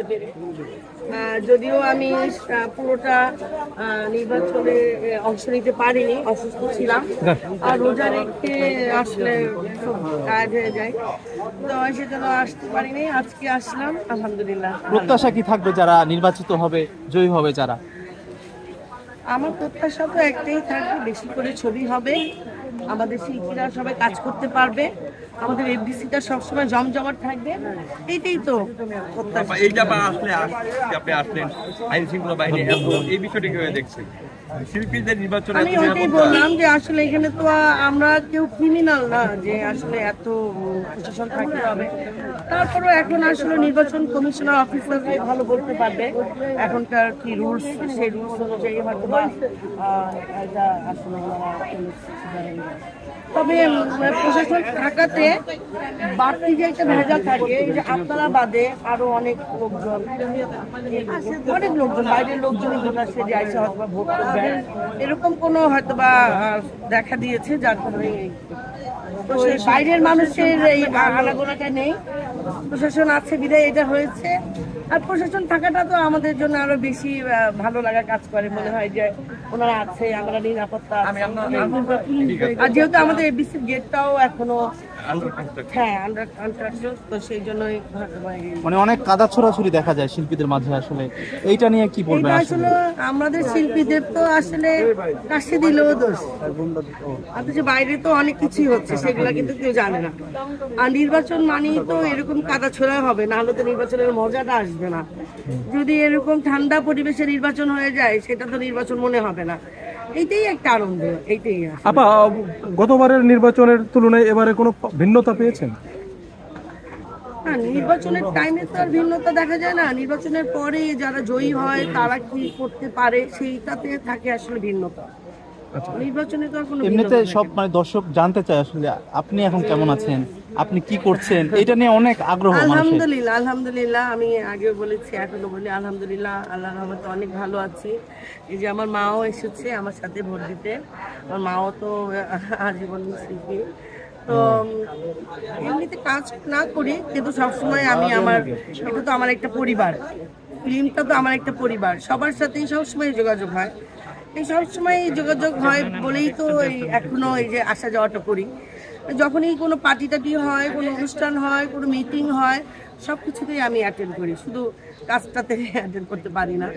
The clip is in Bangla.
করতে পেরে। যদিও আমি পুরোটা নির্বাচনে অংশ নিতে পারিনি, অসুস্থ ছিলাম আর রোজা রেখে আসলে খুব টায়ার্ড হয়ে যায়, তো সেজন্য আসতে পারিনি। আজকে আসলাম, আলহামদুলিল্লাহ। প্রত্যাশা কি থাকবে যারা নির্বাচিত হবে, জয়ী হবে যারা? আমার প্রত্যাশা তো একটাই থাকবে, বেশি করে ছবি হবে, আমাদের শিল্পীরা সবাই কাজ করতে পারবে, আমাদের এফডিসিটা সবসময় জমজমাট থাকবে, এইটাই তো প্রত্যাশা। এইটা আসলে আপনি আসলেন আইন শৃঙ্খলা বাহিনী, এই বিষয়টি কিভাবে দেখছেন? শিল্পীদের নির্বাচনে আমি ওইটাই বললাম যে আসলে এখানে তো আমরা কেউ ক্রিমিনাল না যে আসলে এত প্রশাসন থাকতে হবে। তারপরেও এখন আসলে নির্বাচন কমিশনার অফিসারকে ভালো বলতে পারবে এখনকার কি রুলস, সেই রুলস অনুযায়ী হয়তো বা এটা আসলে তবে প্রশাসন থাকাতে বাড়তি যে একটা ভেজাল থাকে, এই যে আপনারা বাদে আরো অনেক লোকজন বাইরের লোকজনই ভোট আসছে যে আইসা হয়তো বা ভোট করবে, এরকম কোনো হয়তো বা দেখা দিয়েছে, যার কারণে তো সেই বাইরের মানুষের এই আনাগোনাটা নেই, প্রশাসন আছে বিধায় এটা হয়েছে। আর প্রশাসন থাকাটা তো আমাদের জন্য আরো বেশি ভালো লাগা কাজ করে, মনে হয় যে ওনারা আছে, আমরা নিরাপত্তা। আর যেহেতু আমাদের এবিসি গেটটাও এখনো আন্ডার কনস্ট্রাকশন, তো সেই জন্যই মানে অনেক কাদা ছোড়াছুড়ি দেখা যায় শিল্পীদের মাঝে, আসলে এইটা নিয়ে কি বলবেন? আসলে আমাদের শিল্পীদের তো আসলে কাশি দিলেও দোষ, অথচ বাইরে তো অনেক কিছুই হচ্ছে, সেগুলা কিন্তু কেউ জানে না। আর নির্বাচন মানেই তো এরকম কাদা ছোড়া হবে, না হলে তো নির্বাচনের মজাটা আসবে না। যদি এরকম ঠান্ডা পরিবেশে নির্বাচন হয়ে যায়, সেটা তো নির্বাচন মনে হবে না। এইটাই একটা আনন্দ, এইটাই। আপা, গতবারের নির্বাচনের তুলনায় এবারে কোনো ভিন্নতা পেয়েছেন? না, নির্বাচনের টাইমে তো আর ভিন্নতা দেখা যায় না, নির্বাচনের পরে যারা জয়ী হয় তারা কি করতে পারে সেইটাতে থাকে আসলে ভিন্নতা। নির্বাচনে তো কোনো এমনিতে সব মানে দর্শক জানতে চায় আসলে আপনি এখন কেমন আছেন, আপনি কি করছেন, এটা নিয়ে অনেক আগ্রহ। আলহামদুলিল্লাহ, আলহামদুলিল্লাহ, আমি আগেও বলেছি এখনো বলি আলহামদুলিল্লাহ, আল্লাহর রহমতে অনেক ভালো আছি। এই যে আমার মাও এসেছে আমার সাথে ভোট দিতে, আমার মাও তো আজীবন শিল্পী, তো এমনিতে কাজ না করি কিন্তু সবসময় আমি এটা তো আমার একটা পরিবার, ফিল্মটা তো আমার একটা পরিবার, সবার সাথেই সবসময় যোগাযোগ হয়, এই সবসময় যোগাযোগ হয় বলেই তো এখনো এই যে আসা যাওয়াটা করি। যখনই কোনো পার্টি টাটি হয়, কোনো অনুষ্ঠান হয়, কোনো মিটিং হয়, সব কিছুতেই আমি অ্যাটেন্ড করি, শুধু কাজটাতে অ্যাটেন্ড করতে পারি না।